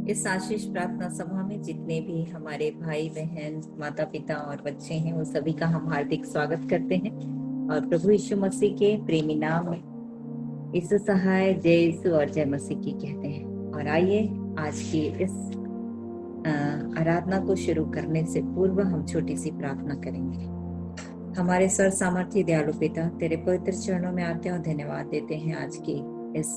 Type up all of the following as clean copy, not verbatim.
इस आशीष प्रार्थना सभा में जितने भी हमारे भाई बहन माता पिता और बच्चे हैं वो सभी का हम हार्दिक स्वागत करते हैं और प्रभु यीशु मसीह के प्रेमी नाम में यीशु सहाय जय यीशु और जय मसीह की कहते हैं। और आइए आज की इस आराधना को शुरू करने से पूर्व हम छोटी सी प्रार्थना करेंगे। हमारे सर्व सामर्थ्य दयालु पिता, तेरे पवित्र चरणों में आते हैं और धन्यवाद देते हैं आज की इस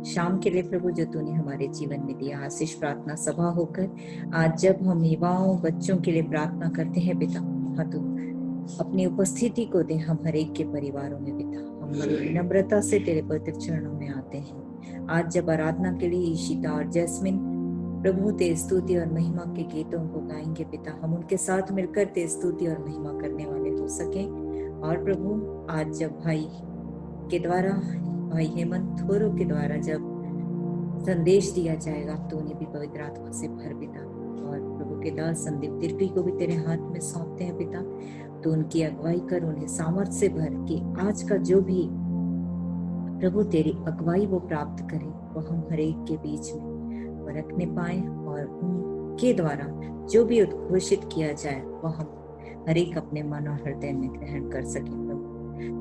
शाम के लिए प्रभु जो तूने हमारे जीवन में दिया। आशीष प्रार्थना सभा होकर आज जब हम युवाओं बच्चों के लिए प्रार्थना करते हैं पिता, हाँ तू अपनी उपस्थिति को दे हम हर एक के परिवारों में पिता। हम बड़ी विनम्रता से तेरे पवित्र चरणों में आते हैं। आज जब आराधना के लिए ईशिता और जैस्मिन प्रभु तेरी स्तुति और महिमा के गीतों को गाएंगे पिता, हम उनके साथ मिलकर तेरी स्तुति और महिमा करने वाले हो सके। और प्रभु आज जब भाई के द्वारा, भाई हेमंत थोरो के द्वारा जब संदेश दिया जाएगा तो उन्हें भी पवित्र आत्मा से भर पिता। और प्रभु के दास संदीप तिर्की को भी तेरे हाथ में सौंपते हैं पिता, तो उनकी अगुवाई कर, उन्हें सामर्थ्य से भर कि आज का जो भी प्रभु तेरी अगुवाई वो प्राप्त करे वो हम हर एक के बीच में वो रखने पाए और उनके द्वारा जो भी उद्घोषित किया जाए वो हम हर एक अपने मन और हृदय में ग्रहण कर सके। प्रभु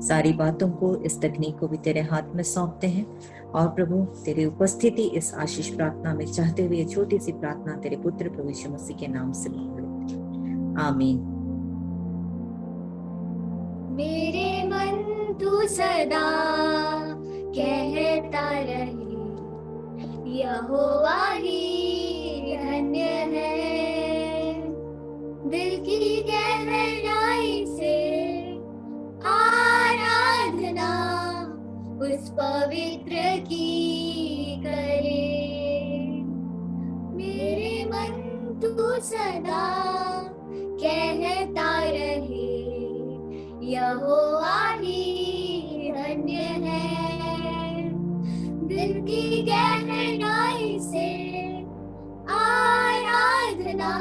सारी बातों को, इस तकनीक को भी तेरे हाथ में सौंपते हैं और प्रभु तेरी उपस्थिति इस आशीष प्रार्थना में चाहते हुए छोटी सी प्रार्थना तेरे पुत्र प्रभु यीशु मसीह के नाम से मांग लेते हैं, आमीन। मेरे मन तू सदा कहता रहे, यहोवा ही धन्य है। दिल की गहराई से आराधना उस पवित्र की करे। मेरे मन तू सदा कहता रहे, यहोवा ही धन्य है। दिल की गहराई से आराधना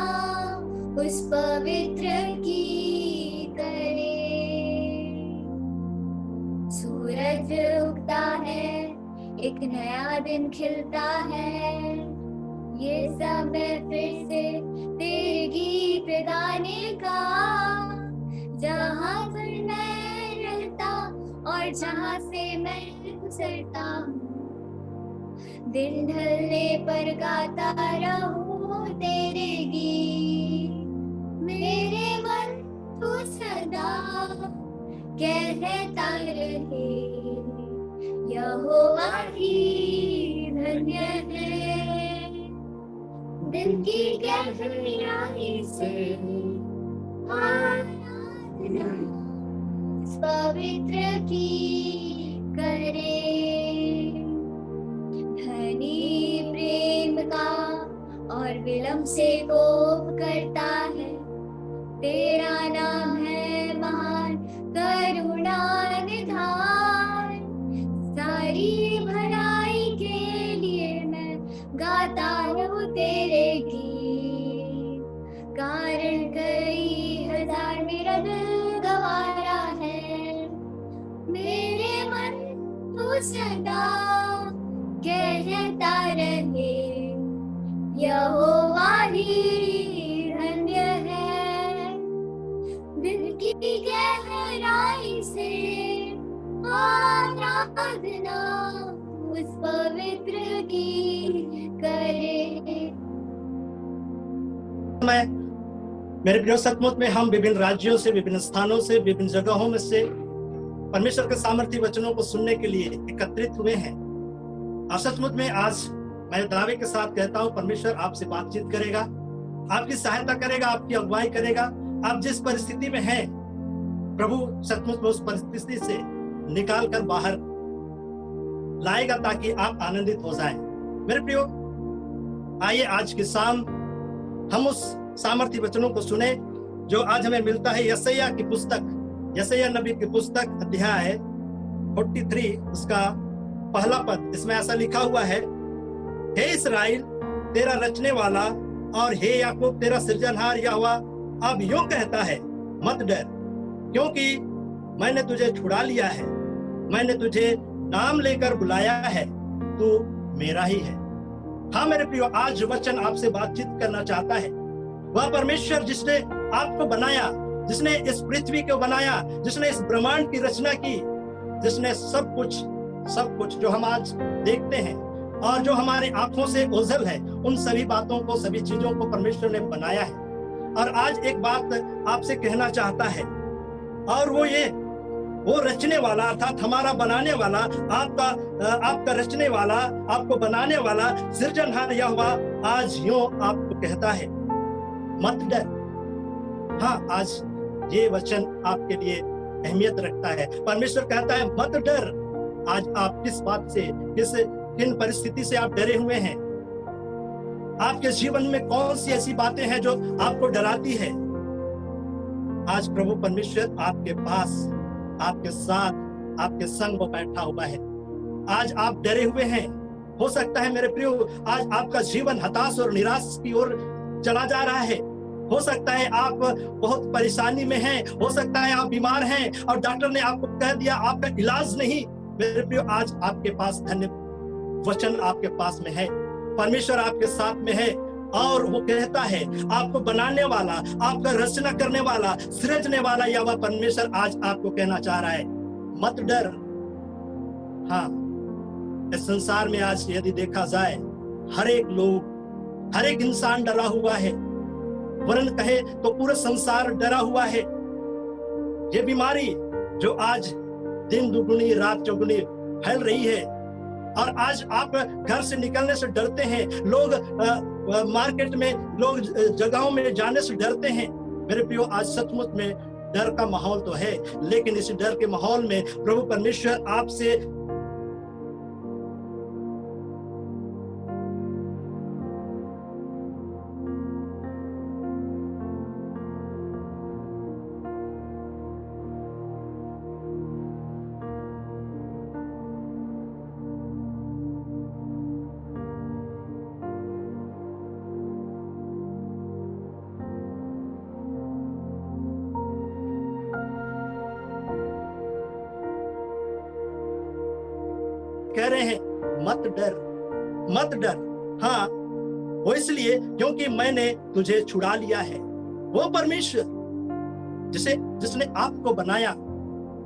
उस पवित्र की करे। सूरज उगता है, एक नया दिन खिलता है, ये समय फिर से तेरे गीत गाने का। जहाँ पर मैं रहता और जहाँ से मैं गुजरता हूँ, दिन ढलने पर गाता रहूं तेरे गीत। मेरे मन तू सदा कहता रहे, यहोवा ही धन्य है। दिल की गहराई से पवित्र की करे। धनी प्रेम का और विलंब से कोप करता है, तेरा नाम है महान करुणा निधान। सारी भलाई के लिए मैं गाता रहूं तेरे गीत, कारण कई हजार मेरा दिल गवारा है। मेरे मन तू सदा कहता रहे, यहोवा ही धन्य है। दिल की गहराई से आराधना उस पवित्र की करे। मेरे प्रिय सचमुच में हम विभिन्न राज्यों से, विभिन्न स्थानों से, विभिन्न जगहों में से परमेश्वर के सामर्थ्य वचनों को सुनने के लिए एकत्रित हुए हैं। और सचमुच में आज मैं दावे के साथ कहता हूँ, परमेश्वर आपसे बातचीत करेगा, आपकी सहायता करेगा, आपकी अगुवाई करेगा। आप जिस परिस्थिति में हैं, प्रभु सचमुच में उस परिस्थिति से निकाल कर बाहर लाएगा ताकि आप आनंदित हो जाएं। मेरे प्रियो, आइए आज की शाम हम उस सामर्थ्य वचनों को सुने जो आज हमें मिलता है यशायाह की पुस्तक, यशायाह नबी की पुस्तक अध्याय 43 उसका पहला पद। इसमें ऐसा लिखा हुआ है, हे इस्राएल तेरा रचने वाला और हे याकूब तेरा सृजनहार यहोवा अब यूं कहता है, मत डर, क्योंकि मैंने तुझे छुड़ा लिया है, मैंने तुझे नाम लेकर बुलाया है, तू मेरा ही है। हाँ मेरे प्रियो, आज वचन आपसे बातचीत करना चाहता है। वह परमेश्वर जिसने आपको बनाया, जिसने इस पृथ्वी को बनाया, जिसने इस ब्रह्मांड की रचना की, जिसने सब कुछ जो हम आज देखते हैं और जो हमारे आंखों से ओझल है, उन सभी बातों को, सभी चीजों को परमेश्वर ने बनाया है। और आज एक बात आपसे कहना चाहता है, और वो रचने वाला अर्थात हमारा बनाने वाला, आपका रचने वाला, आपको बनाने वाला सृजनहार यहोवा आज यूं आपको कहता है, मत डर। हाँ, आज ये वचन आपके लिए अहमियत रखता है। परमेश्वर कहता है मत डर। आज आप किस बात से, किन परिस्थिति से आप डरे हुए हैं? आपके जीवन में कौन सी ऐसी बातें हैं जो आपको डराती है? आज प्रभु परमेश्वर आपके पास, आपके साथ, आपके संग वो बैठा हुआ है। आज आप डरे हुए हैं। हो सकता है मेरे प्रियो, आज आपका जीवन हताश और निराश की ओर चला जा रहा है। हो सकता है आप बहुत परेशानी में हैं, हो सकता है आप बीमार हैं और डॉक्टर ने आपको कह दिया आपका इलाज नहीं। मेरे प्रियो, आज आपके पास धन्य वचन आपके पास में है, परमेश्वर आपके साथ में है और वो कहता है, आपको बनाने वाला, आपका रचना करने वाला, सृजने वाला या वह परमेश्वर आज आपको कहना चाह रहा है, मत डर। हाँ, इस संसार में आज यदि देखा जाए, हर एक इंसान डरा हुआ है, वरन कहे तो पूरा संसार डरा हुआ है। ये बीमारी जो आज दिन दुगुनी रात चौगुनी फैल रही है, और आज आप घर से निकलने से डरते हैं, लोग मार्केट में, लोग जगहों में जाने से डरते हैं। मेरे प्रियो, आज सचमुच में डर का माहौल तो है, लेकिन इस डर के माहौल में प्रभु परमेश्वर आपसे कह रहे हैं, मत डर, मत डर। हाँ, वो इसलिए क्योंकि मैंने तुझे छुड़ा लिया है। वो परमेश्वर जिसने आपको बनाया।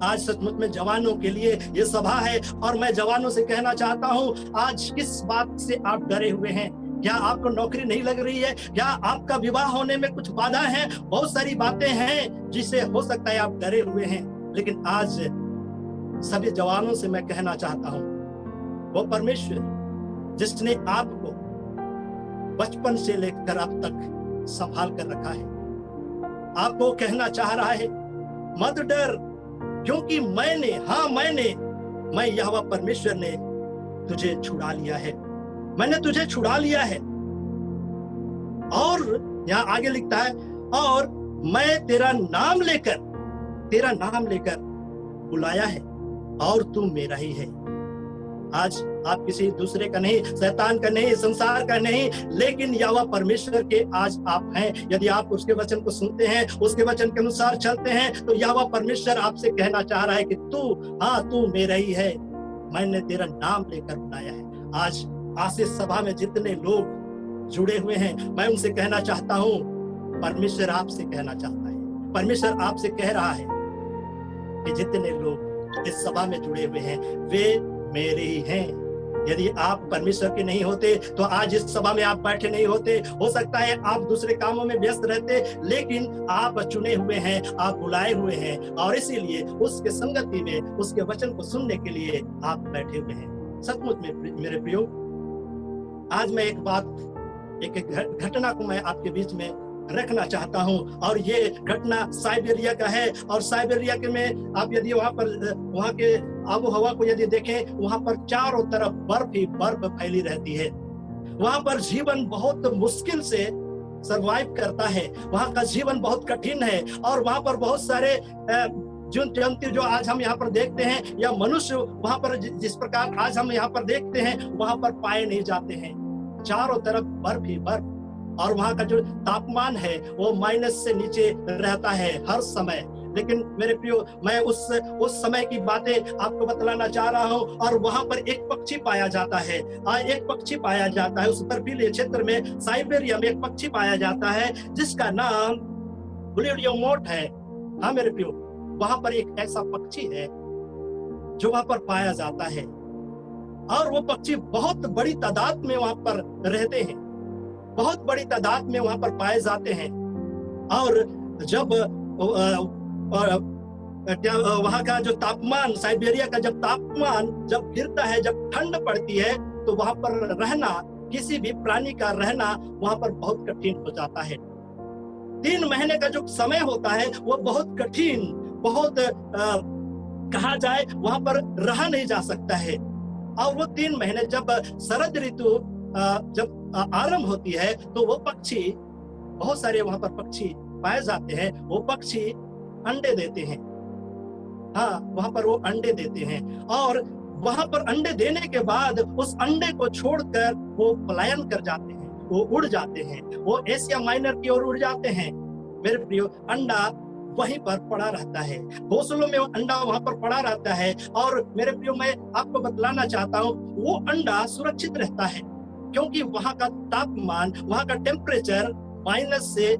आज सचमुच में जवानों के लिए ये सभा है, और मैं जवानों से कहना चाहता हूँ, आज किस बात से आप डरे हुए हैं? क्या आपको नौकरी नहीं लग रही है? क्या आपका विवाह होने में कुछ बाधा है? बहुत सारी बातें हैं जिससे हो सकता है आप डरे हुए हैं। लेकिन आज सभी जवानों से मैं कहना चाहता हूँ, वो परमेश्वर जिसने आपको बचपन से लेकर अब तक संभाल कर रखा है, आपको कहना चाह रहा है, मत डर, क्योंकि मैं यहोवा परमेश्वर ने तुझे छुड़ा लिया है। मैंने तुझे छुड़ा लिया है। और यहाँ आगे लिखता है, और मैं तेरा नाम लेकर बुलाया है, और तू मेरा ही है। आज आप किसी दूसरे का नहीं, शैतान का नहीं, संसार का नहीं, लेकिन यहोवा परमेश्वर के आज आप हैं। यदि आप उसके वचन को सुनते हैं, उसके वचन के अनुसार चलते हैं, तो यहोवा परमेश्वर आपसे कहना चाह रहा है कि तू मेरा ही है, मैंने तेरा नाम लेकर बुलाया है। आज आशीष सभा में जितने लोग जुड़े हुए हैं, मैं उनसे कहना चाहता हूँ, परमेश्वर आपसे कहना चाहता है, परमेश्वर आपसे कह रहा है कि जितने लोग इस सभा में जुड़े हुए हैं वे मेरे ही हैं। यदि आप परमेश्वर के नहीं होते तो आज इस सभा में आप बैठे नहीं होते। हो सकता है आप दूसरे कामों में व्यस्त रहते, लेकिन आप चुने हुए हैं, आप बुलाए हुए हैं, और इसीलिए उसके संगति में, उसके वचन को सुनने के लिए आप बैठे हुए हैं। सचमुच में मेरे प्रियो, आज मैं एक घटना को मैं आपके बीच में रखना चाहता हूं, और ये घटना साइबेरिया का है। और साइबेरिया के में आप यदि वहां के आबो हवा को यदि देखें, वहां पर चारों तरफ बर्फ ही बर्फ फैली रहती है। वहां पर जीवन बहुत मुश्किल से सरवाइव करता है, वहां का जीवन बहुत कठिन है, और वहां पर बहुत सारे जंतु जो आज हम यहाँ पर देखते हैं, या मनुष्य वहां पर जिस प्रकार आज हम यहाँ पर देखते हैं, वहां पर पाए नहीं जाते हैं। चारों तरफ बर्फ ही बर्फ, और वहां का जो तापमान है वो माइनस से नीचे रहता है हर समय। लेकिन मेरे प्रियो, मैं उस समय की बातें आपको बतलाना चाह रहा हूं। और वहां पर एक पक्षी पाया जाता है, एक पक्षी पाया जाता है उस बर्फीले क्षेत्र में, साइबेरिया में एक पक्षी पाया जाता है जिसका नाम ब्लूडियोमोट है। हाँ मेरे प्रियो, वहां पर एक ऐसा पक्षी है जो वहां पर पाया जाता है, और वो पक्षी बहुत बड़ी तादाद में वहां पर रहते हैं, बहुत बड़ी तादाद में वहां पर पाए जाते हैं। और जब वहां का जो तापमान, साइबेरिया का जब तापमान जब गिरता है, जब ठंड पड़ती है, तो वहां पर रहना, किसी भी प्राणी का रहना वहां पर बहुत कठिन हो जाता है। 3 महीने का जो समय होता है वो बहुत कठिन, बहुत कहा जाए वहां पर रहा नहीं जा सकता है। और वो 3 महीने जब शरद ऋतु जब आरंभ होती है, तो वो पक्षी, बहुत सारे वहां पर पक्षी पाए जाते हैं, वो पक्षी अंडे देते हैं। हाँ, वहां पर वो अंडे देते हैं, और वहां पर अंडे देने के बाद उस अंडे को छोड़कर वो पलायन कर जाते हैं, वो उड़ जाते हैं, वो एशिया माइनर की ओर उड़ जाते हैं। मेरे प्रियो, अंडा वहीं पर पड़ा रहता है, घोंसलों में वो अंडा वहां पर पड़ा रहता है। और मेरे प्रियो, मैं आपको बतलाना चाहता हूँ, वो अंडा सुरक्षित रहता है, क्योंकि वहां का तापमान, वहां का टेम्परेचर माइनस से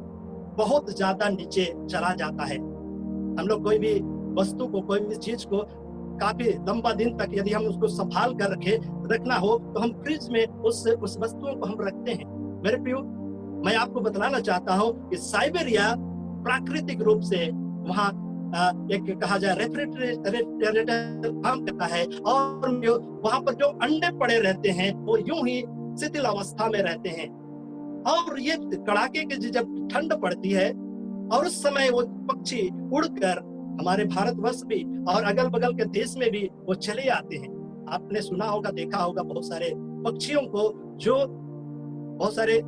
बहुत ज्यादा नीचे चला जाता है। हम लोग कोई भी वस्तु को, कोई भी चीज को काफी लंबा दिन तक यदि हम उसको संभाल कर रखना हो, तो हम फ्रिज में उस वस्तुओं को हम रखते हैं। मेरे प्रियो, मैं आपको बतलाना चाहता हूँ कि साइबेरिया प्राकृतिक रूप से वहाँ एक कहा जाए रेफ्रिजरेटर काम करता है, और वहां पर जो अंडे पड़े रहते हैं वो यूं ही शिथिल अवस्था में रहते हैं। और ये कड़ाके की जब ठंड पड़ती है, और उस समय वो पक्षी उड़कर हमारे भारतवर्ष भी और अगल बगल के देश में भी वो चले आते हैं। आपने सुना होगा, देखा होगा बहुत सारे पक्षियों को, जो बहुत सारे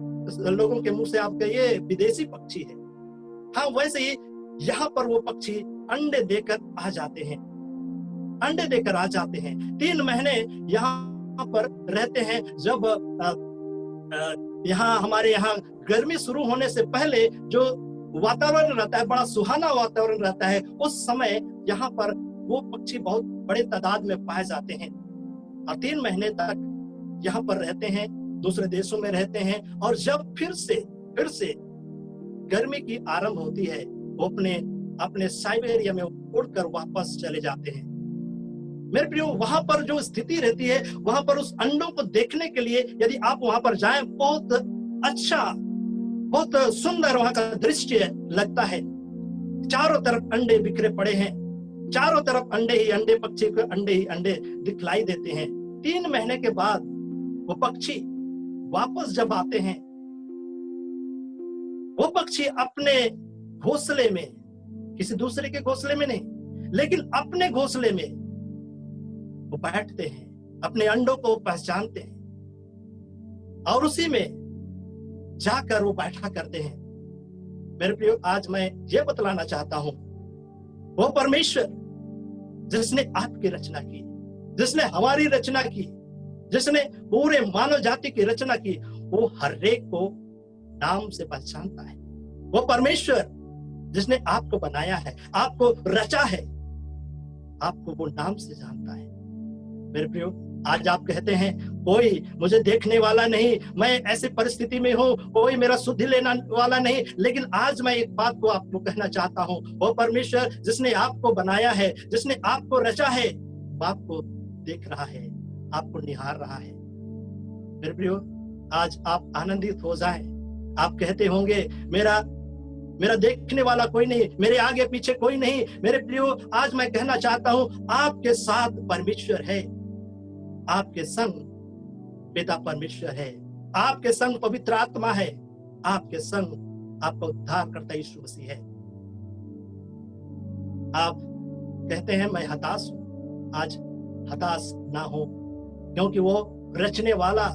लोगों के मुंह से आप कहिए विदेशी पक्षी है। हाँ, वैसे ही यहाँ पर वो पक्षी अंडे देकर आ जाते हैं, अंडे देकर आ जाते हैं। 3 महीने यहाँ पर रहते हैं। जब यहाँ हमारे यहाँ गर्मी शुरू होने से पहले जो वातावरण रहता है, बड़ा सुहाना वातावरण रहता है, उस समय यहाँ पर वो पक्षी बहुत बड़े तादाद में पाए जाते हैं, और 3 महीने तक यहाँ पर रहते हैं, दूसरे देशों में रहते हैं। और जब फिर से गर्मी की आरंभ होती है, वो अपने साइबेरिया में उड़कर वापस चले जाते हैं। मेरे प्रियो, वहां पर जो स्थिति रहती है, वहां पर उस अंडों को देखने के लिए यदि आप वहां पर जाएं, बहुत अच्छा, बहुत सुंदर वहां का दृश्य लगता है। चारों तरफ अंडे बिखरे पड़े हैं, चारों तरफ अंडे ही अंडे, पक्षी को अंडे ही अंडे दिखलाई देते हैं। 3 महीने के बाद वो पक्षी वापस जब आते हैं, वो पक्षी अपने घोंसले में, किसी दूसरे के घोंसले में नहीं, लेकिन अपने घोंसले में वो बैठते हैं, अपने अंडों को पहचानते हैं, और उसी में जाकर वो बैठा करते हैं। मेरे प्रियो, आज मैं ये बतलाना चाहता हूं, वो परमेश्वर जिसने आपकी रचना की, जिसने हमारी रचना की, जिसने पूरे मानव जाति की रचना की, वो हर एक को नाम से पहचानता है। वो परमेश्वर जिसने आपको बनाया है, आपको रचा है, आपको वो नाम से जानता है। मेरे प्रियो, आज आप कहते हैं कोई मुझे देखने वाला नहीं, मैं ऐसी परिस्थिति में हूं, कोई मेरा सुधि लेने वाला नहीं, लेकिन आज मैं एक बात को आपको कहना चाहता हूं, वो परमेश्वर जिसने आपको बनाया है, जिसने आपको रचा है, वो आपको देख रहा है, आपको निहार रहा है। मेरे प्रियो, आज आप आनंदित हो जाएं। आप कहते होंगे मेरा देखने वाला कोई नहीं, मेरे आगे पीछे कोई नहीं। मेरे प्रियो, आज मैं कहना चाहता हूं, आपके साथ परमेश्वर है, आपके संग पिता परमेश्वर है, आपके संग पवित्र आत्मा है, आपके संग आपका उद्धार करता यीशु मसीह है। आप कहते हैं मैं हताश हूं, आज हताश ना हो, क्योंकि वो रचने वाला,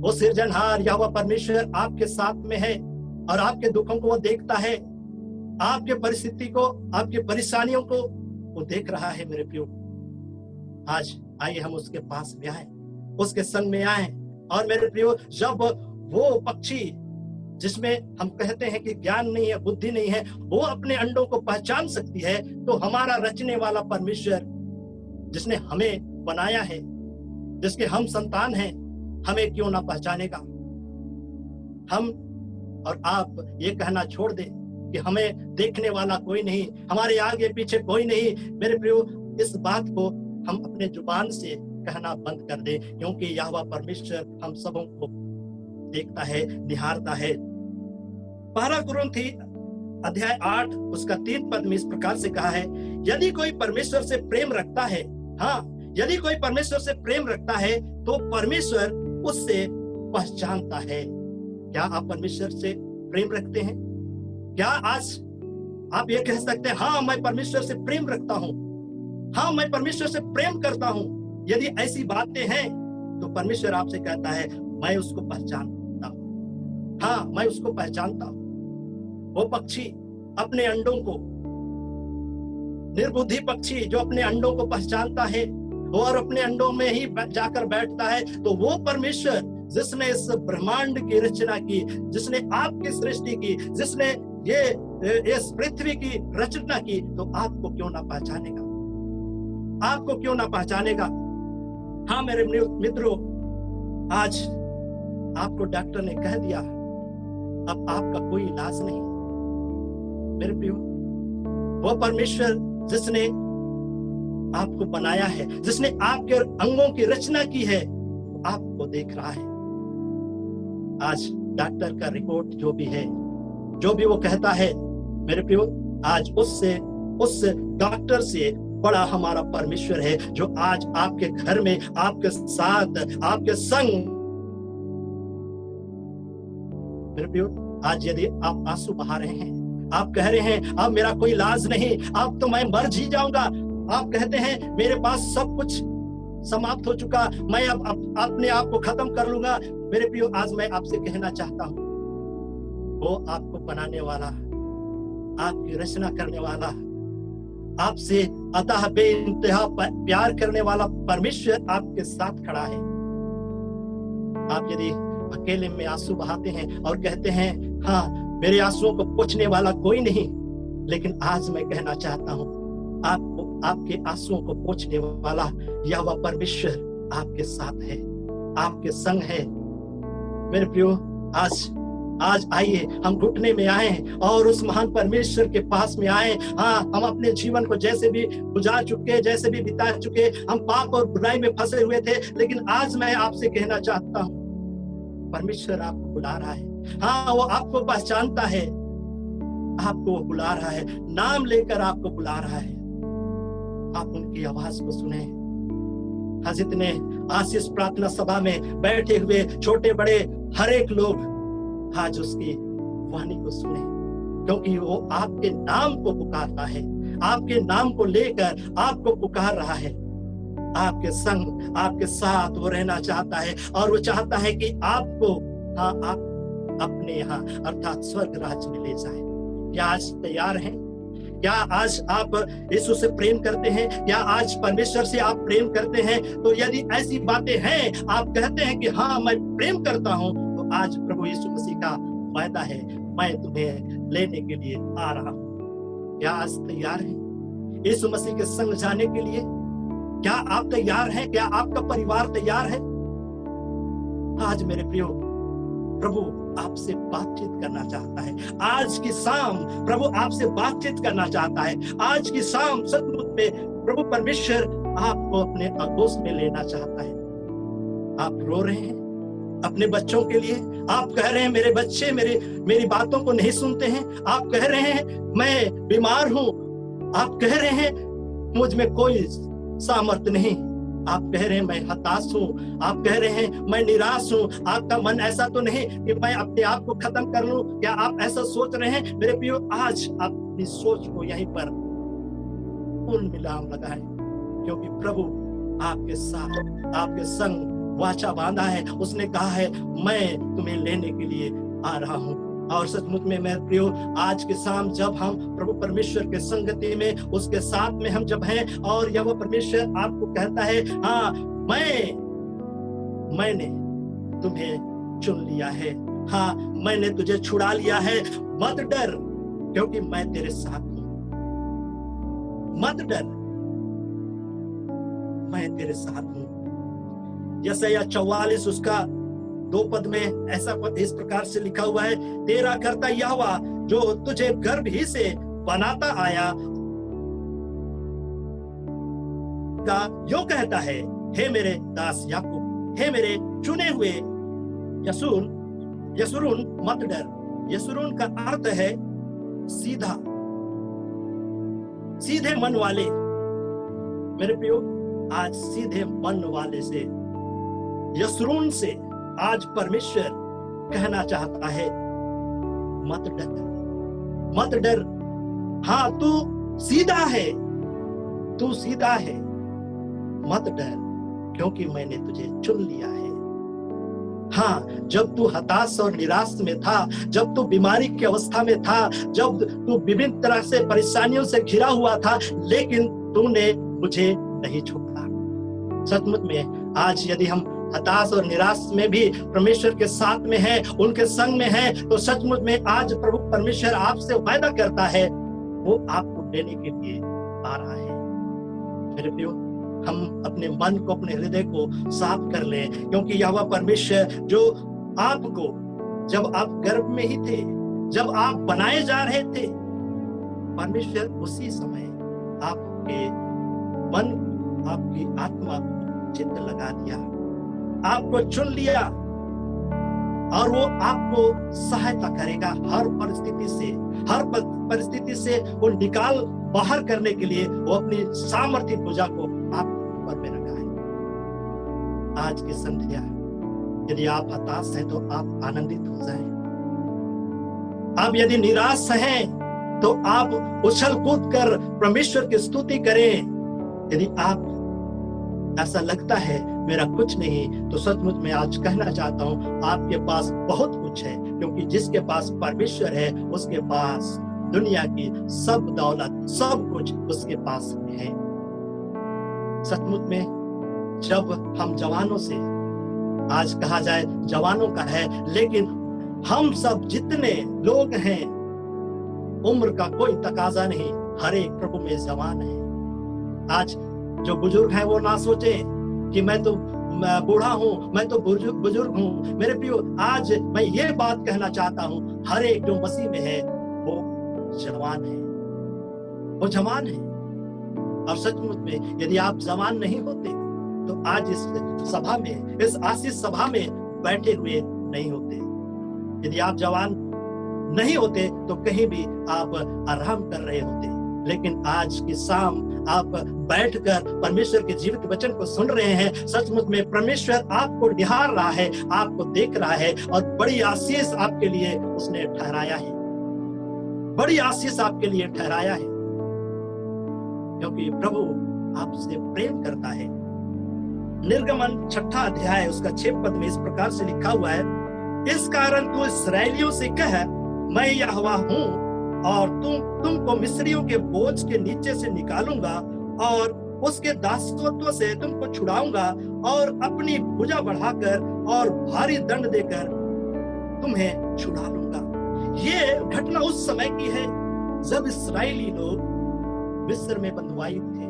वो सृजनहार यहोवा परमेश्वर आपके साथ में है, और आपके दुखों को वो देखता है, आपके परिस्थिति को, आपकी परेशानियों को वो देख रहा है। मेरे प्रियो, आज आइए हम उसके पास में आए, उसके संग में आए। और मेरे प्रियो, जब वो पक्षी जिसमें हम कहते हैं कि ज्ञान नहीं है, बुद्धि नहीं है, वो अपने अंडों को पहचान सकती है, तो हमारा रचने वाला परमेश्वर जिसने हमें बनाया है, जिसके हम संतान हैं, हमें क्यों ना पहचानेगा। हम और आप ये कहना छोड़ दे कि हमें देखने वाला कोई नहीं, हमारे आगे पीछे कोई नहीं। मेरे प्रियो, इस बात को हम अपने जुबान से कहना बंद कर दे, क्योंकि यहोवा परमेश्वर हम सबों को देखता है, निहारता है। 12 कुरिन्थी अध्याय 8 उसका 3 पद में इस प्रकार से कहा है, यदि कोई परमेश्वर से प्रेम रखता है, हाँ, यदि कोई परमेश्वर से प्रेम रखता है तो परमेश्वर उससे पहचानता है। क्या आप परमेश्वर से प्रेम रखते हैं? क्या आज आप ये कह सकते हैं, हाँ मैं परमेश्वर से प्रेम रखता हूं, हाँ मैं परमेश्वर से प्रेम करता हूं? यदि ऐसी बातें हैं तो परमेश्वर आपसे कहता है, मैं उसको पहचानता हूं, हाँ मैं उसको पहचानता हूं। वो पक्षी अपने अंडों को, निर्बुद्धि पक्षी जो अपने अंडों को पहचानता है और अपने अंडों में ही जाकर बैठता है, तो वो परमेश्वर जिसने इस ब्रह्मांड की रचना की, जिसने आपकी सृष्टि की, जिसने ये इस पृथ्वी की रचना की, तो आपको क्यों ना पहचानेगा? आपको क्यों ना पहचानेगा? हाँ मेरे मित्रों, आज आपको डॉक्टर ने कह दिया अब आपका कोई इलाज नहीं। मेरे प्रियो, वो परमेश्वर जिसने आपको बनाया है, जिसने आपके अंगों की रचना की है, आपको देख रहा है। आज डॉक्टर का रिपोर्ट जो भी है, जो भी वो कहता है, मेरे प्रियो, आज उस डॉक्टर से बड़ा हमारा परमेश्वर है, जो आज आपके घर में, आपके साथ, आपके संग। मेरे प्रियो, आज यदि आप आंसू बहा रहे हैं, आप कह रहे हैं अब मेरा कोई इलाज नहीं, अब तो मैं मर जी जाऊंगा, आप कहते हैं मेरे पास सब कुछ समाप्त हो चुका, मैं अब अपने आप को खत्म कर लूंगा। मेरे प्रियो, आज मैं आपसे कहना चाहता हूं, वो आपको बनाने वाला, आपकी रचना करने वाला, आपसे अतः बेइंतहा प्यार करने वाला परमेश्वर आपके साथ खड़ा है। आप यदि अकेले में आंसू बहाते हैं और कहते हैं हाँ मेरे आंसुओं को पोंछने वाला कोई नहीं, लेकिन आज मैं कहना चाहता हूं, आपको आपके आंसुओं को पोंछने वाला यहोवा परमेश्वर आपके साथ है, आपके संग है। मेरे प्रियो, आज आइए हम घुटने में आए और उस महान परमेश्वर के पास में आए। हाँ, हम अपने जीवन को जैसे भी गुजार चुके, जैसे भी बिता चुके, हम पाप और बुराई में फंसे हुए थे, लेकिन आज मैं आपसे कहना चाहता हूँ, परमेश्वर आपको बुला रहा है। हाँ, वो आपको पहचानता है, आपको वो बुला रहा है, नाम लेकर आपको बुला रहा है। आप उनकी आवाज को सुने। हाँ, जितने आशीष प्रार्थना सभा में बैठे हुए छोटे बड़े हर एक लोग आज उसकी वाणी को सुने, क्योंकि वो आपके नाम को पुकारता है, आपके नाम को लेकर आपको पुकार रहा है। आपके संग, आपके साथ वो रहना चाहता है, और वो चाहता है कि आपको, हाँ, आप अपने यहाँ अर्थात स्वर्ग राज्य में ले जाए। क्या आज तैयार हैं? क्या आज आप यीशु से प्रेम करते हैं? क्या आज परमेश्वर से आप प्रेम करते हैं? तो यदि ऐसी बातें हैं, आप कहते हैं कि हाँ मैं प्रेम करता हूं, तो आज प्रभु यीशु मसीह का वायदा है, मैं तुम्हें लेने के लिए आ रहा हूं। क्या आज तैयार हैं यीशु मसीह के संग जाने के लिए? क्या आप तैयार हैं? क्या आपका परिवार तैयार है? आज मेरे प्रियो, प्रभु आपसे बातचीत करना चाहता है। आज की शाम प्रभु आपसे बातचीत करना चाहता है। आज की शाम सचमुच में प्रभु परमेश्वर आपको अपने आगोश में लेना चाहता है। आप रो रहे हैं अपने बच्चों के लिए, आप कह रहे हैं मेरे बच्चे मेरी बातों को नहीं सुनते हैं, आप कह रहे हैं मैं बीमार हूं, आप कह रहे हैं मुझ में कोई सामर्थ्य नहीं, आप कह रहे हैं मैं हताश हूं, आप कह रहे हैं मैं निराश हूं। आपका मन ऐसा तो नहीं कि मैं अपने आप को खत्म कर लूं? क्या आप ऐसा सोच रहे हैं? मेरे प्रियो, आज अपनी सोच को यहीं पर उन मिलाम लगाएं, क्योंकि प्रभु आपके साथ, आपके संग वाचा बांधा है। उसने कहा है मैं तुम्हें लेने के लिए आ रहा हूं। और सचमुच में मेरे प्रियो, आज के शाम जब हम प्रभु परमेश्वर के संगति में, उसके साथ में हम जब हैं, और यह वो परमेश्वर आपको कहता है हाँ मैंने तुम्हें चुन लिया है, हाँ, मैंने तुझे छुड़ा लिया है, मत डर क्योंकि मैं तेरे साथ हूं। मत डर, मैं तेरे साथ हूं। यशायाह 44 उसका 2 पद में ऐसा इस प्रकार से लिखा हुआ है, तेरा कर्ता यहोवा जो तुझे गर्भ ही से बनाता आया का यो कहता है, हे मेरे दास याकूब, हे मेरे चुने हुए यशूरून मत डर। यशूरून का अर्थ है सीधा, सीधे मन वाले। मेरे प्रियो, आज सीधे मन वाले से, यशूरून से आज परमेश्वर कहना चाहता है, मत डर, मत डर। हाँ, तू सीधा है, तू सीधा है, मत डर क्योंकि मैंने तुझे चुन लिया है। हाँ, जब तू हताश और निराश में था, जब तू बीमारी की अवस्था में था, जब तू विभिन्न तरह से परेशानियों से घिरा हुआ था, लेकिन तूने मुझे नहीं छोड़ा। सचमुच में आज यदि हम हताश और निराश में भी परमेश्वर के साथ में हैं, उनके संग में हैं, तो सचमुच में आज प्रभु परमेश्वर आपसे वायदा करता है, वो आपको देने के लिए आ रहा है। मेरे प्रियो, हम अपने मन को, अपने हृदय को साफ कर लें, क्योंकि यहोवा परमेश्वर जो आपको, जब आप गर्भ में ही थे, जब आप बनाए जा रहे थे, परमेश्वर उसी समय आपके मन, आपकी आत्मा को चित्त लगा दिया, आपको चुन लिया, और वो आपको सहायता करेगा हर परिस्थिति से, हर परिस्थिति से वो निकाल बाहर करने के लिए वो अपनी सामर्थ्य भुजा को आपके ऊपर में रखा है। आज की संध्या यदि आप हताश हैं तो आप आनंदित हो जाएं। आप यदि निराश हैं तो आप उछल कूद कर परमेश्वर की स्तुति करें। यदि आप ऐसा लगता है मेरा कुछ नहीं, तो सचमुच में आज कहना चाहता हूं, आपके पास बहुत कुछ है, क्योंकि जिसके पास परमेश्वर है उसके पास दुनिया की सब दौलत, सब कुछ उसके पास है। सचमुच में जब हम जवानों से, आज कहा जाए जवानों का है, लेकिन हम सब जितने लोग हैं, उम्र का कोई तकाजा नहीं, हर एक प्रभु में जवान है। आज जो बुजुर्ग हैं वो ना सोचे कि मैं तो बूढ़ा हूं, मैं तो बुजुर्ग हूं। मेरे प्रियो, आज मैं ये बात कहना चाहता हूं, हर एक जो मसीह में है वो जवान है, वो जवान है। और सचमुच में यदि आप जवान नहीं होते तो आज इस सभा में, इस आशीष सभा में बैठे हुए नहीं होते। यदि आप जवान नहीं होते तो कहीं भी आप आराम कर रहे होते। लेकिन आज की शाम आप बैठकर परमेश्वर के जीवित वचन को सुन रहे हैं। सचमुच में परमेश्वर आपको निहार रहा है, आपको देख रहा है, और बड़ी आशीष आपके लिए उसने ठहराया है, बड़ी आशीष आपके लिए ठहराया है, क्योंकि प्रभु आपसे प्रेम करता है। निर्गमन 6 अध्याय उसका 6 पद में इस प्रकार से लिखा हुआ है, इस कारण तू इस्राएलियों से कह, मैं यहोवा हूँ, और तुमको मिस्रियों के बोझ के नीचे से निकालूंगा और उसके दासत्व से तुमको छुड़ाऊंगा, और अपनी भुजा बढ़ाकर और भारी दंड देकर तुम्हें छुड़ा लूंगा। ये घटना उस समय की है जब इस्राएली लोग मिस्र में बंधुआई थे,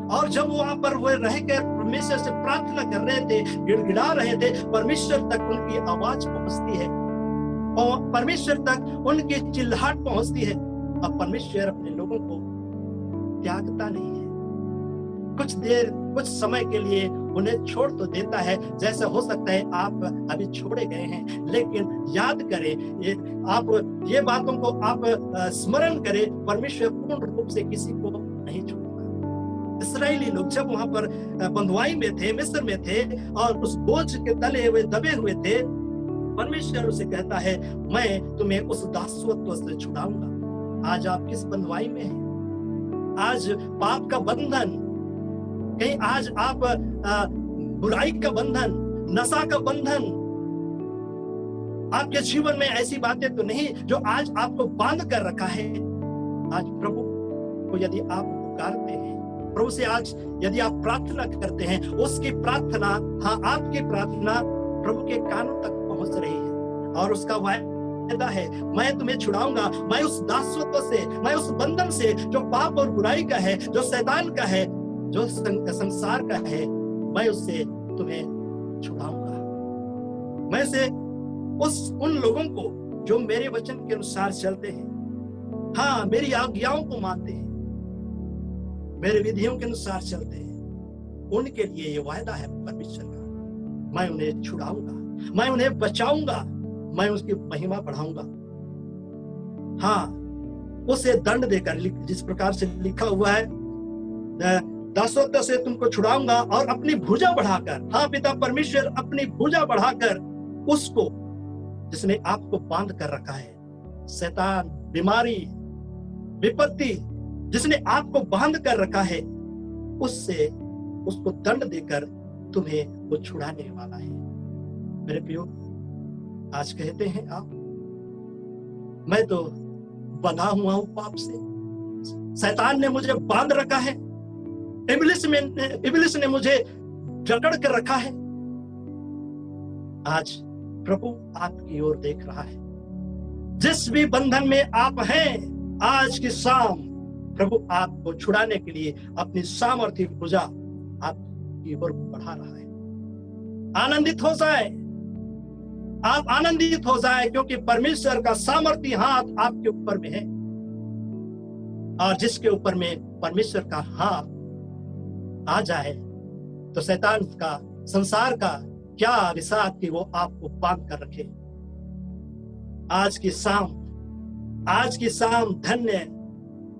और जब वहां पर वो रहकर परमेश्वर से प्रार्थना कर रहे थे, गिड़गिड़ा रहे थे, परमेश्वर तक उनकी आवाज पहुंचती है और परमेश्वर तक उनकी चिल्लाहट पहुंचती है। अब परमेश्वर अपने लोगों को त्यागता नहीं है, कुछ देर, कुछ समय के लिए उन्हें छोड़ तो देता है। जैसा हो सकता है आप अभी छोड़े गए हैं, लेकिन याद करें, आप ये बातों को आप स्मरण करें, परमेश्वर पूर्ण रूप से किसी को नहीं छोड़ता। इस्राएली लोग जब वहां पर बंधुआई में थे, मिस्र में थे, और उस बोझ के तले वे दबे हुए थे, परमेश्वर उसे कहता है, मैं तुम्हें उस दासत्व से छुड़ाऊंगा। आज आप किस बंधुआई में हैं? आज पाप का बंधन, कहीं आज आप बुराई का बंधन, नशा का बंधन, आपके जीवन में ऐसी बातें तो नहीं जो आज आपको बांध कर रखा है। आज प्रभु को यदि आप पुकारते हैं, प्रभु से आज यदि आप प्रार्थना करते हैं, उसकी प्रार्थना, हाँ, आपकी प्रार्थना प्रभु के कानों तक पहुंच रही है, और उसका वायदा है, मैं तुम्हें छुड़ाऊंगा, मैं उस दासत्व से, मैं उस बंधन से जो पाप और बुराई का है, जो शैतान का है, जो संसार का है, मैं उससे तुम्हें छुड़ाऊंगा। मैं से उन लोगों को जो मेरे वचन के अनुसार चलते हैं, हाँ मेरी आज्ञाओं को मानते हैं, मेरे विधियों के अनुसार चलते हैं, उनके लिए ये वायदा है परमेश्वर का, मैं उन्हें छुड़ाऊंगा, मैं उन्हें बचाऊंगा, मैं उसकी महिमा बढ़ाऊंगा। हाँ, उसे दंड देकर, जिस प्रकार से लिखा हुआ है, दासत्व से तुमको छुड़ाऊंगा और अपनी भुजा बढ़ाकर, हाँ पिता परमेश्वर अपनी भुजा बढ़ाकर उसको जिसने आपको बांध कर रखा है, शैतान, बीमारी, विपत्ति जिसने आपको बांध कर रखा है, उससे उसको दंड देकर तुम्हें वो छुड़ाने वाला है। मेरे प्रियो, आज कहते हैं आप, मैं तो बंधा हुआ हूं पाप से, शैतान ने मुझे बांध रखा है, इब्लिस ने मुझे जकड़ कर रखा है। आज प्रभु आपकी ओर देख रहा है। जिस भी बंधन में आप हैं, आज की शाम प्रभु आपको छुड़ाने के लिए अपनी सामर्थ्य भुजा आपकी ओर बढ़ा रहा है। आनंदित हो जाए, आप आनंदित हो जाए, क्योंकि परमेश्वर का सामर्थ्य हाथ आपके ऊपर में है। और जिसके ऊपर में परमेश्वर का हाथ आ जाए तो शैतान का, संसार का क्या विसात कि वो आपको बांध कर रखे। आज की शाम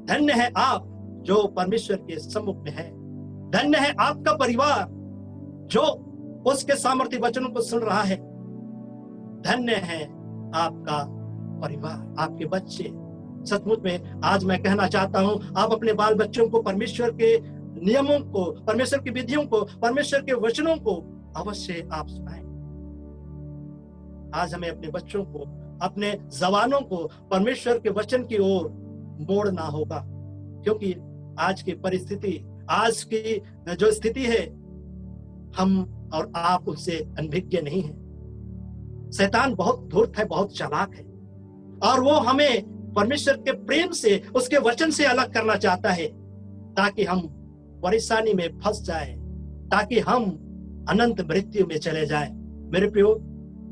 धन्य है आप जो परमेश्वर के सम्मुख में है। धन्य है आपका परिवार जो उसके सामर्थ्य वचनों को सुन रहा है। धन्य है आपका परिवार, आपके बच्चे। सचमुच में आज मैं कहना चाहता हूं, आप अपने बाल बच्चों को परमेश्वर के नियमों को, परमेश्वर की विधियों को, परमेश्वर के वचनों को अवश्य आप सुनाएं। आज हमें अपने बच्चों को, अपने जवानों को परमेश्वर के वचन की ओर मोड़ना होगा, क्योंकि आज की परिस्थिति, आज की जो स्थिति है, हम और आप उससे अनभिज्ञ नहीं है। शैतान बहुत धूर्त है, बहुत चालाक है, और वो हमें परमेश्वर के प्रेम से, उसके वचन से अलग करना चाहता है, ताकि हम परेशानी में फंस जाए, ताकि हम अनंत मृत्यु में चले जाए। मेरे प्रियो,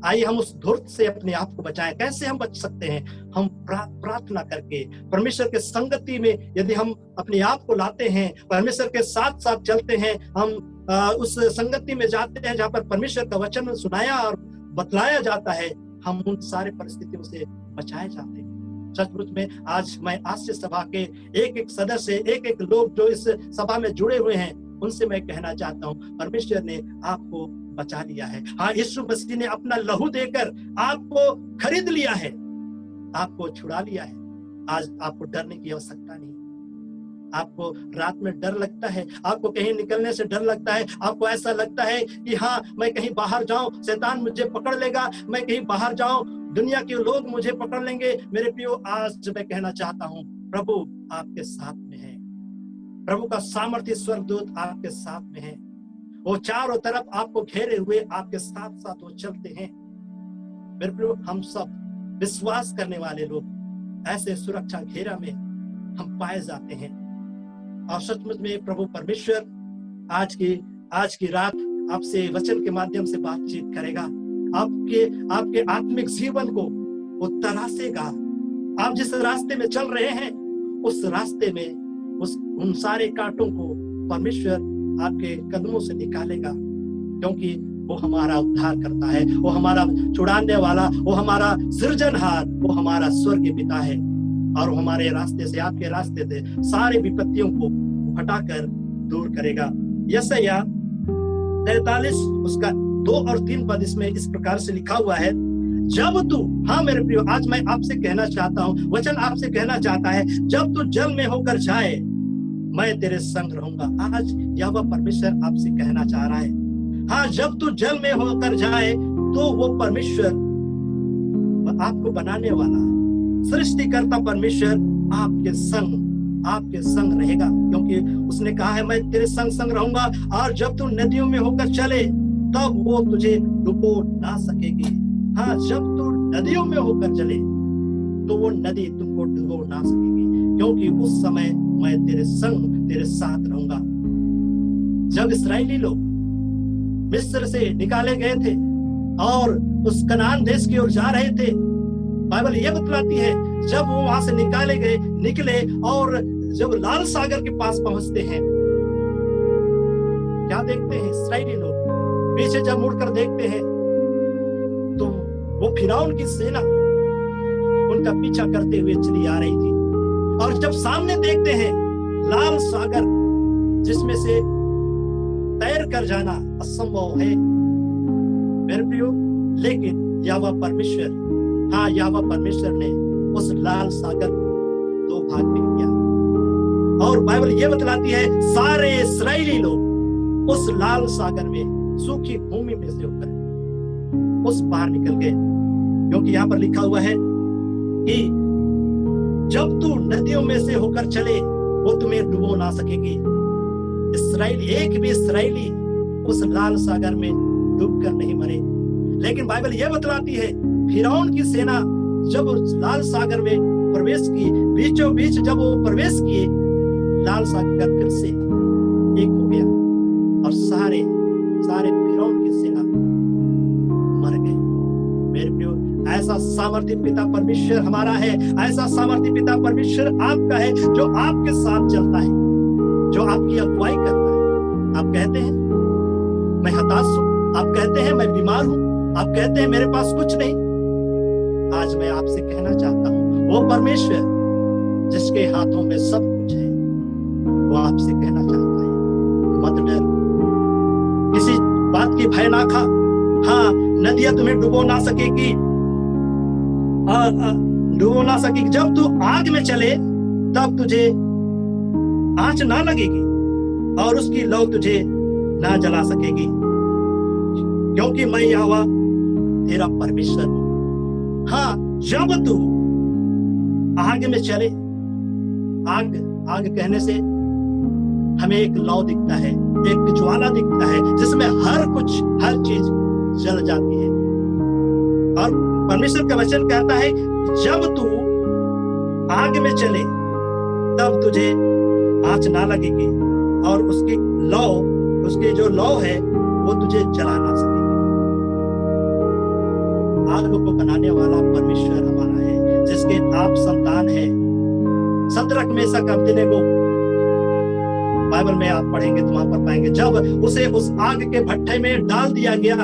आइए हम उस धूर्त से अपने आप को बचाएं। कैसे हम बच सकते हैं? हम प्रार्थना करके, परमेश्वर के संगति में यदि हम अपने आप को लाते हैं, परमेश्वर के साथ साथ चलते हैं, हम उस संगति में जाते हैं जहां पर परमेश्वर का वचन सुनाया और बतलाया जाता है, हम उन सारे परिस्थितियों से बचाए जाते हैं। सचमुच में आज मैं आश्चर्य सभा के एक एक सदस्य, एक एक लोग जो इस सभा में जुड़े हुए हैं, उनसे मैं कहना चाहता हूं, परमेश्वर ने आपको बचा लिया है। हाँ, यीशु मसीह ने अपना लहू देकर आपको खरीद लिया है, आपको छुड़ा लिया है। आज आपको डरने की आवश्यकता नहीं। आपको रात में डर लगता है, आपको कहीं निकलने से डर लगता है, आपको ऐसा लगता है कि हाँ, मैं कहीं बाहर जाऊं, शैतान मुझे पकड़ लेगा, मैं कहीं बाहर जाऊं, दुनिया के लोग मुझे पकड़ लेंगे। मेरे प्रियो, आज मैं कहना चाहता हूं, प्रभु आपके साथ में है। प्रभु का सामर्थ्य स्वर्गदूत आपके साथ में है। वो चारों तरफ आपको घेरे हुए आपके साथ साथ वो चलते हैं। मेरे प्रियो, हम सब विश्वास करने वाले लोग ऐसे सुरक्षा घेरा में हम पाए जाते हैं। और सचमुच में प्रभु परमेश्वर आज की रात आपसे वचन के माध्यम से बातचीत करेगा। आपके आत्मिक जीवन को वो तरासेगा। आप जिस रास्ते में चल रहे हैं, उस रास्ते में उन सारे कांटों को परमेश्वर आपके कदमों से निकालेगा, क्योंकि वो हमारा उद्धार करता है, वो हमारा छुड़ाने वाला, वो हमारा सृजनहार, वो हमारा स्वर्गीय पिता है। और वो हमारे रास्ते से, आपके रास्ते से सारे विपत्तियों को हटाकर दूर करेगा। यशायाह 43 उसका 2 और 3 पद इसमें इस प्रकार से लिखा हुआ है, जब तू, हाँ मेरे प्रियो, आज मैं आपसे कहना चाहता हूँ, वचन आपसे कहना चाहता है, जब तू जल में होकर जाए, मैं तेरे संग रहूंगा। आज यहोवा परमेश्वर आपसे कहना चाह रहा है, हाँ, जब तू जल में होकर जाए तो वो परमेश्वर, आपको बनाने वाला सृष्टिकर्ता परमेश्वर आपके संग रहेगा, क्योंकि उसने कहा है, मैं तेरे संग रहूंगा, और जब तू नदियों में होकर चले तब वो तुझे डुबो ना सकेगी। हाँ, जब तू नदियों में होकर चले तो वो नदी तुमको डुबो ना सकेगी, क्योंकि उस समय मैं तेरे संग तेरे साथ रहूंगा। जब इस्राएली लोग मिस्र से निकाले गए थे और उस कनान देश की ओर जा रहे थे, बाइबल ये बतलाती है जब वो वहां से निकले और जब लाल सागर के पास पहुंचते हैं, क्या देखते हैं इस्राएली लोग? पीछे जब मुड़कर देखते हैं तो वो फिरौन की सेना उनका पीछा करते हुए चली आ रही थी, और जब सामने देखते हैं लाल सागर जिसमें से तैर कर जाना असंभव है मेरे प्रियो, लेकिन यहोवा परमेश्वर ने उस लाल सागर दो भाग में किया। और बाइबल ये बतलाती है सारे इस्राएली लोग उस लाल सागर में सूखी भूमि में से होकर उस पार निकल गए, क्योंकि यहाँ पर लिखा हुआ है कि जब तू नदियों में से होकर चले वो तुम्हें डुबो ना सकेगी। इस्राएली, एक भी इस्राएली उस लाल सागर में डूब कर नहीं मरे। लेकिन बाइबल यह बतलाती है फिरौन की सेना जब उस लाल सागर में प्रवेश की, बीचों बीच जब वो प्रवेश किए, लाल सागर फिर से एक हो गया और सारे फिरौन की सेना मर गए। मेरे प्रियो, ऐसा सामर्थी पिता परमेश्वर हमारा है, ऐसा सामर्थी पिता परमेश्वर आपका है, जो आपके साथ चलता है, जो आपकी अगुवाई करता है। आप कहते हैं मैं हताश हूं, आप कहते हैं मैं बीमार हूं, आप कहते हैं मेरे पास कुछ नहीं। आज मैं आपसे कहना चाहता हूं वो परमेश्वर जिसके हाथों में सब कुछ है, वो आपसे कहना चाहता है मत डर, किसी बात की भय ना खा। हाँ, नदियां तुम्हें डुबो ना सकेगी, डुबो ना सकेगी। जब तू आग में चले तब तुझे आंच ना लगेगी और उसकी लौ तुझे ना जला सकेगी, क्योंकि मैं यहोवा तेरा परमेश्वर हूं। हाँ, जब तू आग में चले, आग कहने से हमें एक लौ दिखता है, एक ज्वाला दिखता है जिसमें हर चीज जल जाती है। और परमेश्वर का वचन कहता है जब तू आग में चले तब तुझे आंच ना लगेगी और उसकी जो लौ है वो तुझे जला ना सकेगी। आग को बनाने वाला परमेश्वर हमारा है, जिसके आप संतान है। शद्रक मेशक अबेदनेगो बाइबल में आप पढ़ेंगे तो वहां पर पाएंगे, जब उसे उस आग के भट्ठे में डाल दिया गया,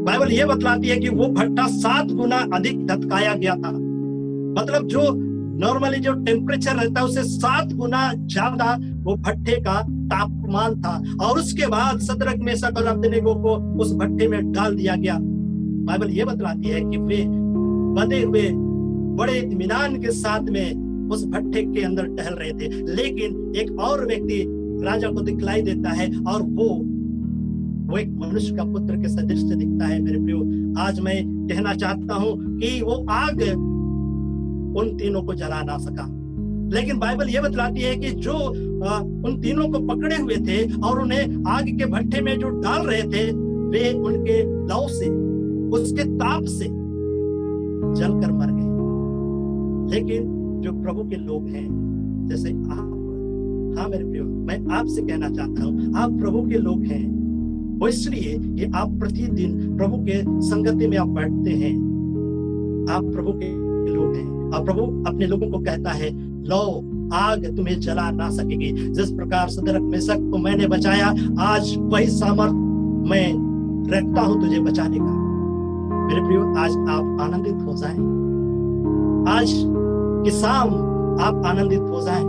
बाइबल यह बतलाती है कि वो भट्ठा 7 गुना अधिक धधकाया गया था। मतलब जो नॉर्मली जो टेम्परेचर रहता है उससे 7 गुना ज्यादा वो भट्ठे का तापमान था। और उसके बाद शद्रक मेशक और अबेदनेगो को उस भट्ठे में डाल दिया गया। बाइबल ये बतलाती है कि वे बंधे हुए बड़े इत्मीनान के साथ में उस भट्ठे के अंदर टहल रहे थे, लेकिन एक और व्यक्ति राजा को दिखलाई देता है और वो एक मनुष्य का पुत्र के सदृश से दिखता है। मेरे प्रियो, आज मैं कहना चाहता हूं कि वो आग उन तीनों को जला ना सका, लेकिन बाइबल ये बतलाती है कि जो उन तीनों को पकड़े हुए थे और उन्हें आग के भट्ठे में जो डाल रहे थे, वे उनके लौ से, उसके ताप से जलकर मर गए। लेकिन जो प्रभु के लोग हैं जैसे आप, हाँ मेरे प्रियो, मैं आपसे कहना चाहता हूं आप प्रभु के लोग हैं, वो इसलिए कि आप प्रतिदिन प्रभु के संगति में आप बैठते हैं, आप प्रभु के लोग हैं। और प्रभु अपने लोगों को कहता है लो आग तुम्हें जला ना सकेगी। जिस प्रकार शद्रक मेशक को मैंने बचाया, आज वही सामर्थ मैं रखता हूं तुझे बचाने का। मेरे प्रियो, आज आप आनंदित हो जाएं, आज की शाम आप आनंदित हो जाएं।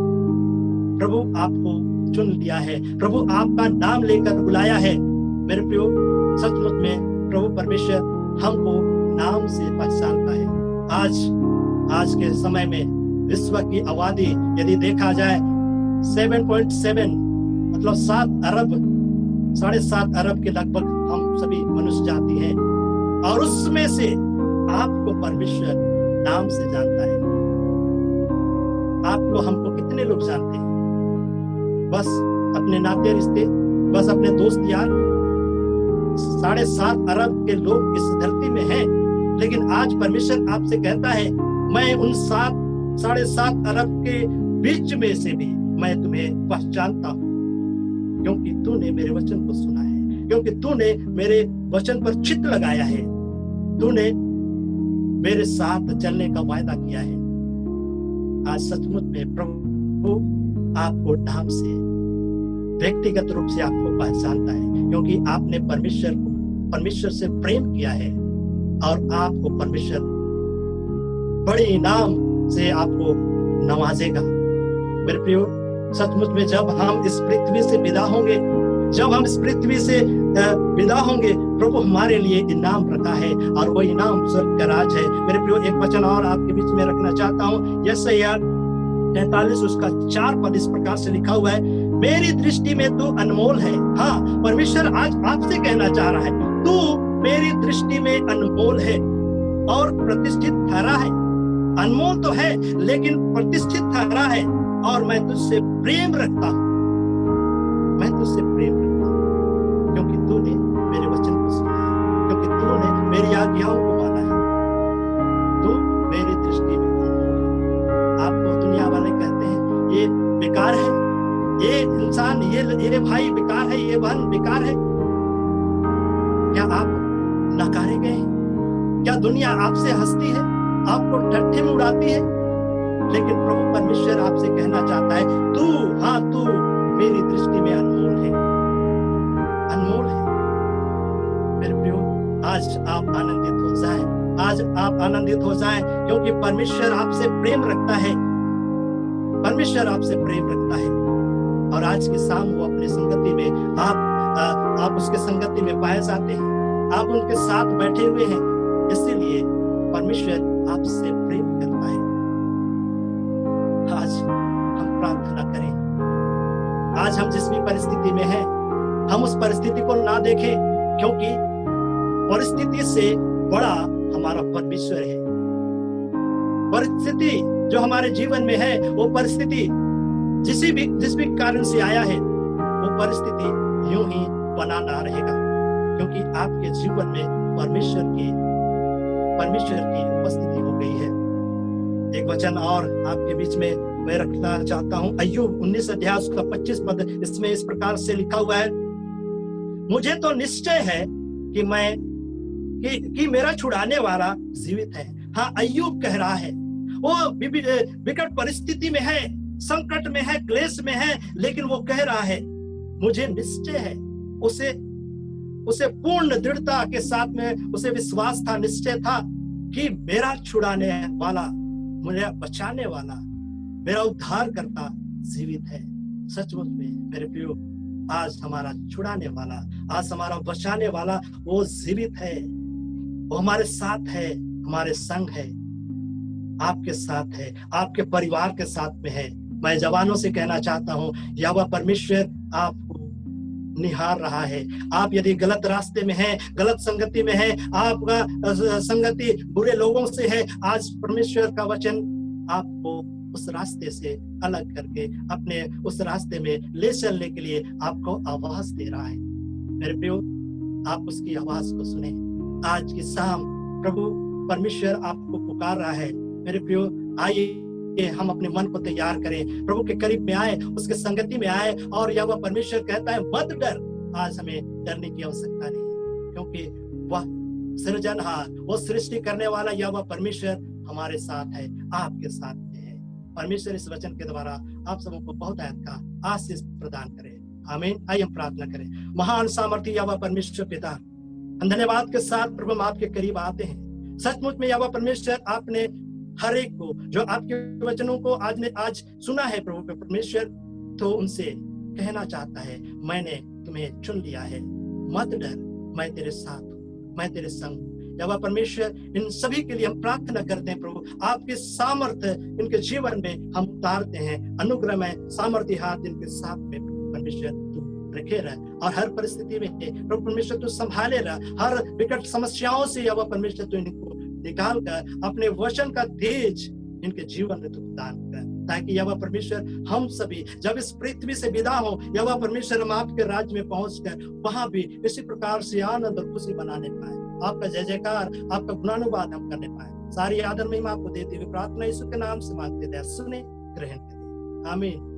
प्रभु आपको चुन लिया है, प्रभु आपका नाम लेकर बुलाया है। मेरे प्रियो, सचमुच में प्रभु परमेश्वर हमको नाम से पहचानता है। आज के समय में विश्व की आबादी यदि देखा जाए 7.7 मतलब 7 अरब 7.5 अरब के लगभग हम सभी मनुष्य जाति हैं, और उसमें से आपको परमेश्वर नाम से जानता है। आपको हमको कितने लोग जानते हैं? बस अपने नाते रिश्ते, बस अपने दोस्त यार। 7.5 अरब के लोग इस धरती में हैं, लेकिन आज परमेश्वर आपसे कहता है, मैं उन 7.5 अरब के बीच में से भी मैं तुम्हें पहचानता हूँ, क्योंकि तूने मेरे वचन को सुना है, क्योंकि तूने मेरे वचन पर चित्त लगाया है, तूने मेरे साथ चलने का वायदा किया है। आज सचमुच में प्रभु आपको नाम से, व्यक्तिगत रूप से आपको पहचानता है, क्योंकि आपने परमेश्वर से प्रेम किया है और आपको परमेश्वर बड़े इनाम से आपको नवाजेगा। मेरे प्रियो, सचमुच में जब हम इस पृथ्वी से विदा होंगे, विदा होंगे, प्रभु हमारे लिए इनाम रखा है और वो इनाम स्वर्ग का राज है। मेरे प्रियो, एक वचन और आपके बीच में रखना चाहता हूँ। यशायाह 43 उसका 4 पद इस प्रकार से लिखा हुआ है, मेरी दृष्टि में तू अनमोल है। हाँ, परमेश्वर आज आपसे कहना चाह रहा है, तू मेरी दृष्टि में अनमोल है और प्रतिष्ठित ठहरा है। अनमोल तो है लेकिन प्रतिष्ठित ठहरा है, और मैं तुझसे प्रेम रखता हूँ, क्योंकि तूने मेरे वचन को सुना है, क्योंकि तूने मेरी आज्ञाओं को माना है। तू मेरी दृष्टि में अनमोल है। आपको दुनिया वाले कहते हैं ये बेकार है, ये इंसान, ये भाई बेकार है, ये बहन बेकार है। क्या आप नकारे गए हैं? क्या दुनिया आपसे हंसती है, आपको ठट्ठे में उड़ाती है? लेकिन प्रभु परमेश्वर आपसे कहना चाहता है, तू मेरी दृष्टि में अनमोल है। मेरे प्रियो, आज आप आनंदित हो जाएं, क्योंकि परमेश्वर आपसे प्रेम रखता है। और आज की शाम वो अपनी संगति में आप उसके संगति में पाए जाते हैं, आप उनके साथ बैठे हुए हैं, इसीलिए परमेश्वर आपसे प्रेम करता है। आज हम प्रार्थना करें। आज हम जिस भी परिस्थिति में हैं, हम उस परिस्थिति को ना देखें, क्योंकि परिस्थिति से बड़ा हमारा परमेश्वर है। परिस्थिति जो हमारे जीवन में है, वो परिस्थिति जिस भी कारण से आया है, वो परिस्थिति यूं ही बना ना रहेगा, क्योंकि आपके जीवन में परमेश्वर की उपस्थिति हो गई है। एक वचन और आपके बीच में मैं रखना चाहता हूं। अय्यूब 19 अध्याय उसका 25 पद, इसमें इस प्रकार से लिखा हुआ है, मुझे तो निश्चय है कि मेरा छुड़ाने वाला जीवित है। हाँ, अय्यूब कह रहा है, वो विकट परिस्थिति में है, संकट में है, क्लेश में है, लेकिन वो कह रहा है मुझे निश्चय है। उसे पूर्ण दृढ़ता के साथ में उसे विश्वास था, निश्चय था कि मेरा छुड़ाने वाला, मेरा बचाने वाला, मेरा उद्धार करता जीवित है। सचमुच में मेरे प्रियो, आज हमारा छुड़ाने वाला, आज हमारा बचाने वाला वो जीवित है। वो हमारे साथ है, हमारे संग है, आपके साथ है, आपके परिवार के साथ में है। मैं जवानों से कहना चाहता हूं, यहोवा परमेश्वर आपको निहार रहा है। आप यदि गलत रास्ते में हैं, गलत संगति में हैं, आपका संगति बुरे लोगों से है, आज परमेश्वर का वचन आपको उस रास्ते से अलग करके अपने उस रास्ते में ले चलने के लिए आपको आवाज दे रहा है। मेरे प्रियो, आप उसकी आवाज को सुने। आज की शाम प्रभु परमेश्वर आपको पुकार रहा है। मेरे प्रियो, आइए हम अपने मन को तैयार करें, प्रभु के करीब में आए, उसके संगति में आए, और यह परमेश्वर कहता है मत डर। आज हमें डरने की आवश्यकता नहीं, क्योंकि वह सृजनहार, वो सृष्टि करने वाला यह परमेश्वर हमारे साथ है, आपके साथ में है। परमेश्वर इस वचन के द्वारा आप सबको बहुत का आशीष प्रदान करे। आमीन। आइए हम प्रार्थना करें। महान सामर्थी यहोवा परमेश्वर पिता, धन्यवाद के साथ प्रभु हम आपके करीब आते हैं। सचमुच में यहोवा परमेश्वर, आपने हर एक को जो आपके वचनों को आज सुना है प्रभु परमेश्वर, तो उनसे कहना चाहता है, मैंने तुम्हें चुन लिया है, मत डर, मैं तेरे साथ हूँ, मैं तेरे संग। यहोवा परमेश्वर, इन सभी के लिए हम प्रार्थना करते हैं प्रभु, आपके सामर्थ्य इनके जीवन में हम उतारते हैं। अनुग्रह में सामर्थ्य हाथ इनके साथ में परमेश्वर तू रखे रह, और हर परिस्थिति में प्रभु परमेश्वर तू संभाले रह। हर विकट समस्याओं से यहोवा परमेश्वर तू इनको निकाल कर अपने वचन का तेज इनके जीवन में तू दान कर, ताकि यहोवा परमेश्वर हम सभी जब इस पृथ्वी से विदा हो, यहोवा परमेश्वर हम आपके राज्य में पहुंचकर वहां भी इसी प्रकार से आनंद और खुशी मनाने पाए। आपका जय जयकार, आपका गुणानुवाद हम करने पाए। सारी आदर महिमा आपको देते हुए प्रार्थना यीशु के नाम से मांगते, दया सुने, ग्रहण करें, आमीन।